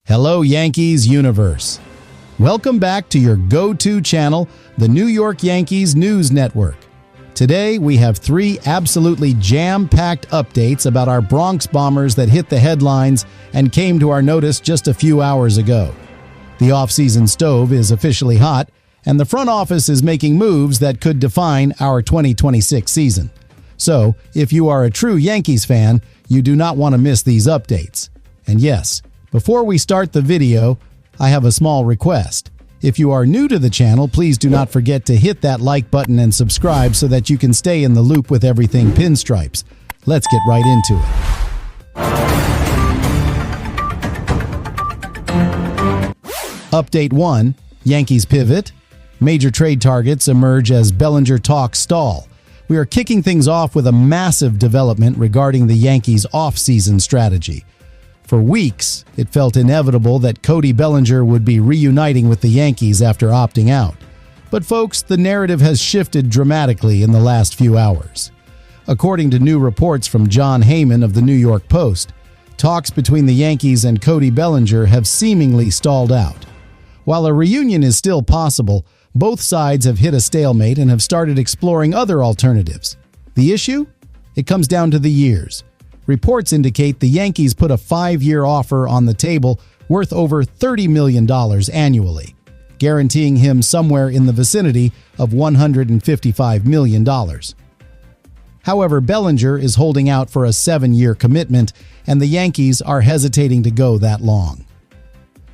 Hello, Yankees universe. Welcome back to your go-to channel, the New York Yankees News Network. Today, we have three absolutely jam-packed updates about our Bronx Bombers that hit the headlines and came to our notice just a few hours ago. The offseason stove is officially hot, and the front office is making moves that could define our 2026 season. So, if you are a true Yankees fan, you do not want to miss these updates. And yes, before we start the video, I have a small request. If you are new to the channel, please do not forget to hit that like button and subscribe so that you can stay in the loop with everything Pinstripes. Let's get right into it. Update 1. Yankees pivot. Major trade targets emerge as Bellinger talks stall. We are kicking things off with a massive development regarding the Yankees' offseason strategy. For weeks, it felt inevitable that Cody Bellinger would be reuniting with the Yankees after opting out. But folks, the narrative has shifted dramatically in the last few hours. According to new reports from John Heyman of the New York Post, talks between the Yankees and Cody Bellinger have seemingly stalled out. While a reunion is still possible, both sides have hit a stalemate and have started exploring other alternatives. The issue? It comes down to the years. Reports indicate the Yankees put a 5-year offer on the table worth over $30 million annually, guaranteeing him somewhere in the vicinity of $155 million. However, Bellinger is holding out for a 7-year commitment, and the Yankees are hesitating to go that long.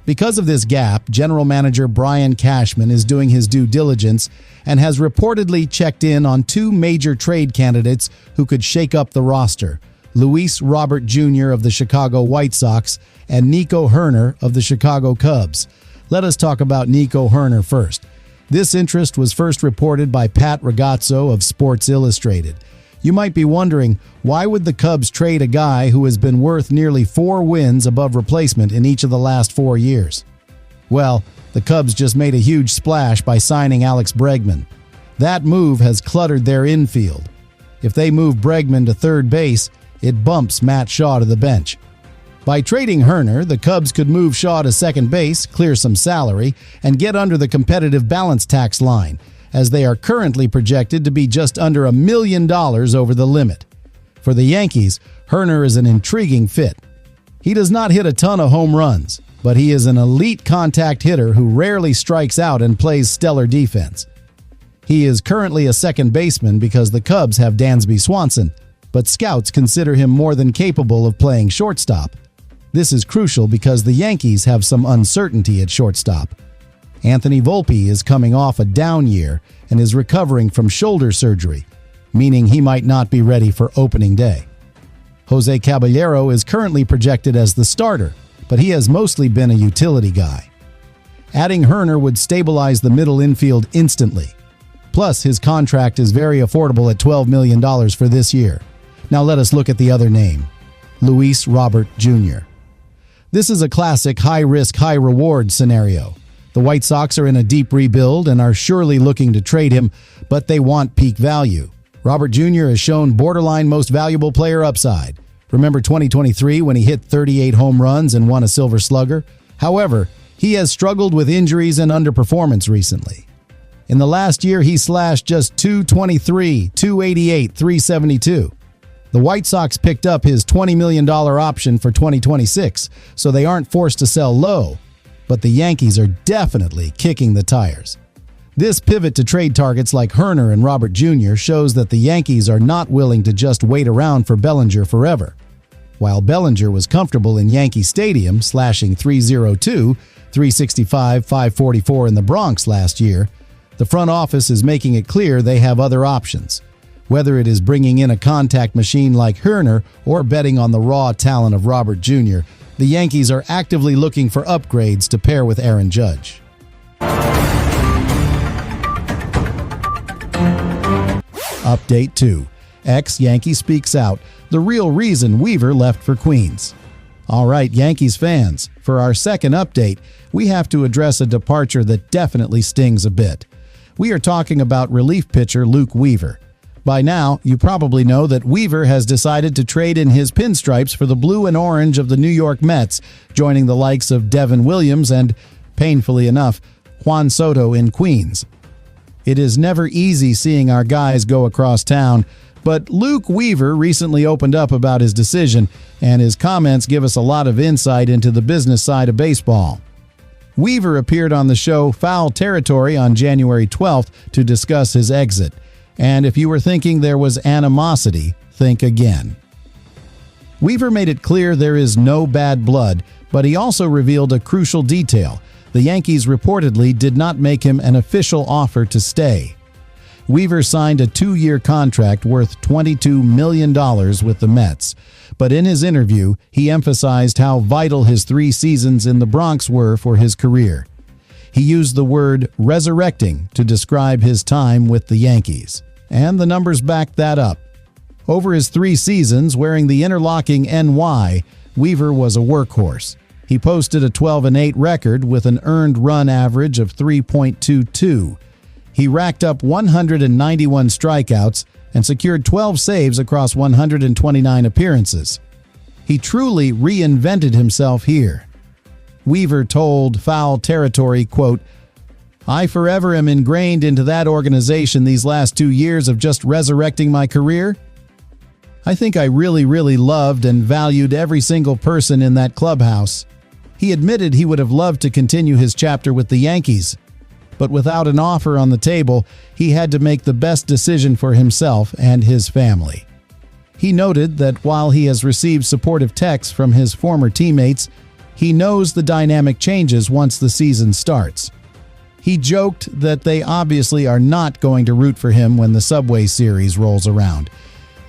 Because of this gap, General Manager Brian Cashman is doing his due diligence and has reportedly checked in on two major trade candidates who could shake up the roster: Luis Robert Jr. of the Chicago White Sox and Nico Hoerner of the Chicago Cubs. Let us talk about Nico Hoerner first. This interest was first reported by Pat Ragazzo of Sports Illustrated. You might be wondering, why would the Cubs trade a guy who has been worth nearly 4 wins above replacement in each of the last 4 years? Well, the Cubs just made a huge splash by signing Alex Bregman. That move has cluttered their infield. If they move Bregman to third base, it bumps Matt Shaw to the bench. By trading Hoerner, the Cubs could move Shaw to second base, clear some salary, and get under the competitive balance tax line, as they are currently projected to be just under $1 million over the limit. For the Yankees, Hoerner is an intriguing fit. He does not hit a ton of home runs, but he is an elite contact hitter who rarely strikes out and plays stellar defense. He is currently a second baseman because the Cubs have Dansby Swanson, but scouts consider him more than capable of playing shortstop. This is crucial because the Yankees have some uncertainty at shortstop. Anthony Volpe is coming off a down year and is recovering from shoulder surgery, meaning he might not be ready for opening day. Jose Caballero is currently projected as the starter, but he has mostly been a utility guy. Adding Hoerner would stabilize the middle infield instantly. Plus, his contract is very affordable at $12 million for this year. Now let us look at the other name, Luis Robert Jr. This is a classic high-risk, high-reward scenario. The White Sox are in a deep rebuild and are surely looking to trade him, but they want peak value. Robert Jr. has shown borderline most valuable player upside. Remember 2023 when he hit 38 home runs and won a Silver Slugger? However, he has struggled with injuries and underperformance recently. In the last year, he slashed just .223, .288, .372. The White Sox picked up his $20 million option for 2026, so they aren't forced to sell low, but the Yankees are definitely kicking the tires. This pivot to trade targets like Hoerner and Robert Jr. shows that the Yankees are not willing to just wait around for Bellinger forever. While Bellinger was comfortable in Yankee Stadium, slashing .302, .365, .544 in the Bronx last year, the front office is making it clear they have other options. Whether it is bringing in a contact machine like Hoerner or betting on the raw talent of Robert Jr., the Yankees are actively looking for upgrades to pair with Aaron Judge. Update 2. Ex-Yankee speaks out. The real reason Weaver left for Queens. All right, Yankees fans, for our second update, we have to address a departure that definitely stings a bit. We are talking about relief pitcher Luke Weaver. By now, you probably know that Weaver has decided to trade in his pinstripes for the blue and orange of the New York Mets, joining the likes of Devin Williams and, painfully enough, Juan Soto in Queens. It is never easy seeing our guys go across town, but Luke Weaver recently opened up about his decision, and his comments give us a lot of insight into the business side of baseball. Weaver appeared on the show Foul Territory on January 12th to discuss his exit. And if you were thinking there was animosity, think again. Weaver made it clear there is no bad blood, but he also revealed a crucial detail. The Yankees reportedly did not make him an official offer to stay. Weaver signed a 2-year contract worth $22 million with the Mets, but in his interview, he emphasized how vital his 3 seasons in the Bronx were for his career. He used the word resurrecting to describe his time with the Yankees, and the numbers backed that up. Over his 3 seasons wearing the interlocking NY, Weaver was a workhorse. He posted a 12-8 record with an earned run average of 3.22. He racked up 191 strikeouts and secured 12 saves across 129 appearances. He truly reinvented himself here. Weaver told Foul Territory, quote, "I forever am ingrained into that organization these last 2 years of just resurrecting my career. I think I really loved and valued every single person in that clubhouse." He admitted he would have loved to continue his chapter with the Yankees, but without an offer on the table, he had to make the best decision for himself and his family. He noted that while he has received supportive texts from his former teammates, he knows the dynamic changes once the season starts. He joked that they obviously are not going to root for him when the Subway Series rolls around.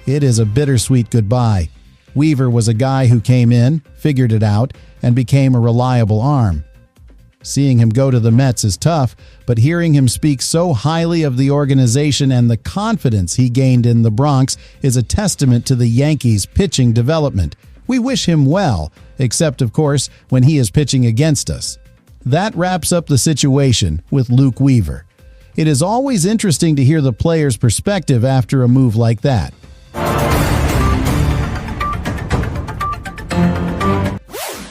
It is a bittersweet goodbye. Weaver was a guy who came in, figured it out, and became a reliable arm. Seeing him go to the Mets is tough, but hearing him speak so highly of the organization and the confidence he gained in the Bronx is a testament to the Yankees' pitching development. We wish him well, except, of course, when he is pitching against us. That wraps up the situation with Luke Weaver. It is always interesting to hear the player's perspective after a move like that.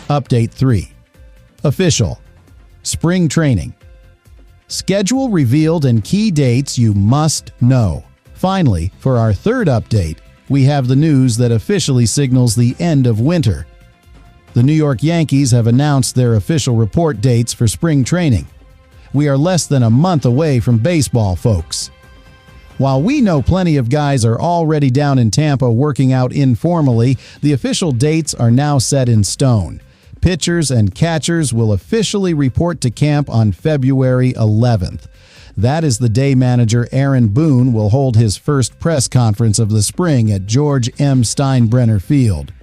Update 3. Official. Spring Training. Schedule revealed and key dates you must know. Finally, for our third update, we have the news that officially signals the end of winter. The New York Yankees have announced their official report dates for spring training. We are less than a month away from baseball, folks. While we know plenty of guys are already down in Tampa working out informally, the official dates are now set in stone. Pitchers and catchers will officially report to camp on February 11th. That is the day manager Aaron Boone will hold his first press conference of the spring at George M. Steinbrenner Field.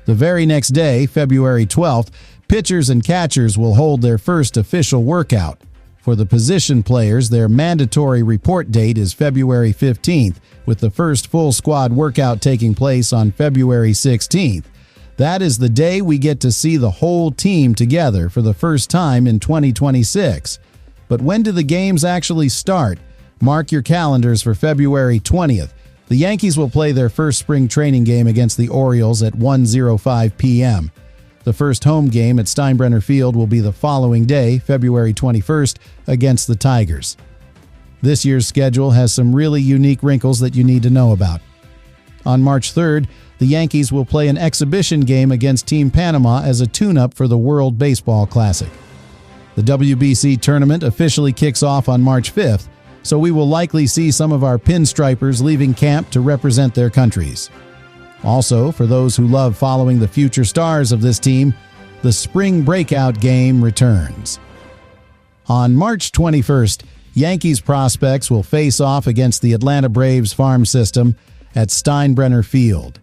The very next day, February 12th, pitchers and catchers will hold their first official workout. For the position players, their mandatory report date is February 15th, with the first full squad workout taking place on February 16th. That is the day we get to see the whole team together for the first time in 2026. But when do the games actually start? Mark your calendars for February 20th. The Yankees will play their first spring training game against the Orioles at 1:05 p.m. The first home game at Steinbrenner Field will be the following day, February 21st, against the Tigers. This year's schedule has some really unique wrinkles that you need to know about. On March 3rd, the Yankees will play an exhibition game against Team Panama as a tune-up for the World Baseball Classic. The WBC tournament officially kicks off on March 5th, so we will likely see some of our pinstripers leaving camp to represent their countries. Also, for those who love following the future stars of this team, the spring breakout game returns. On March 21st, Yankees prospects will face off against the Atlanta Braves farm system at Steinbrenner Field.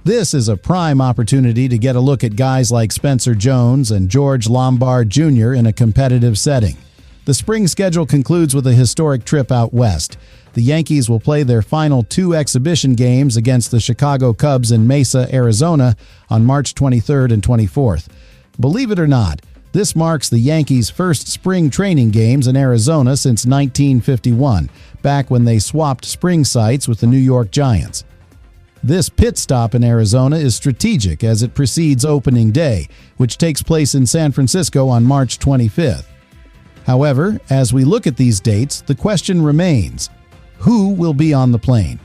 This is a prime opportunity to get a look at guys like Spencer Jones and George Lombard Jr. in a competitive setting. The spring schedule concludes with a historic trip out west. The Yankees will play their final 2 exhibition games against the Chicago Cubs in Mesa, Arizona on March 23rd and 24th. Believe it or not, This marks the Yankees' first spring training games in Arizona since 1951, back when they swapped spring sites with the New York Giants. This pit stop in Arizona is strategic as it precedes opening day, which takes place in San Francisco on March 25th. However, as we look at these dates, the question remains: who will be on the plane?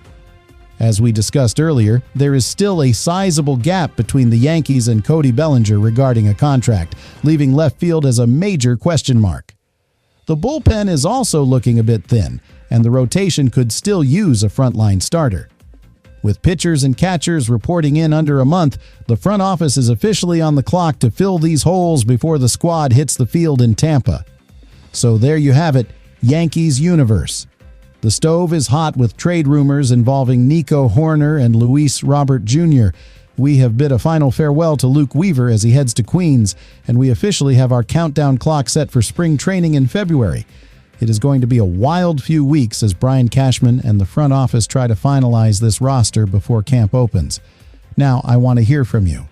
As we discussed earlier, there is still a sizable gap between the Yankees and Cody Bellinger regarding a contract, leaving left field as a major question mark. The bullpen is also looking a bit thin, and the rotation could still use a frontline starter. With pitchers and catchers reporting in under a month, the front office is officially on the clock to fill these holes before the squad hits the field in Tampa. So there you have it, Yankees universe. The stove is hot with trade rumors involving Nico, Hoerner, and Luis Robert Jr. We have bid a final farewell to Luke Weaver as he heads to Queens, and we officially have our countdown clock set for spring training in February. It is going to be a wild few weeks as Brian Cashman and the front office try to finalize this roster before camp opens. Now, I want to hear from you.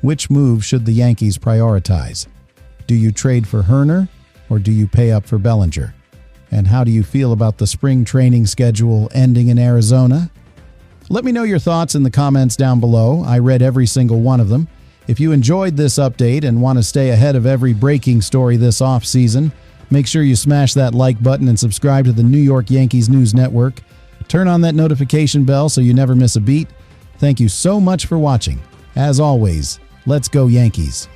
Which move should the Yankees prioritize? Do you trade for Hoerner, or do you pay up for Bellinger? And how do you feel about the spring training schedule ending in Arizona? Let me know your thoughts in the comments down below. I read every single one of them. If you enjoyed this update and want to stay ahead of every breaking story this offseason, make sure you smash that like button and subscribe to the New York Yankees News Network. Turn on that notification bell so you never miss a beat. Thank you so much for watching. As always, let's go Yankees.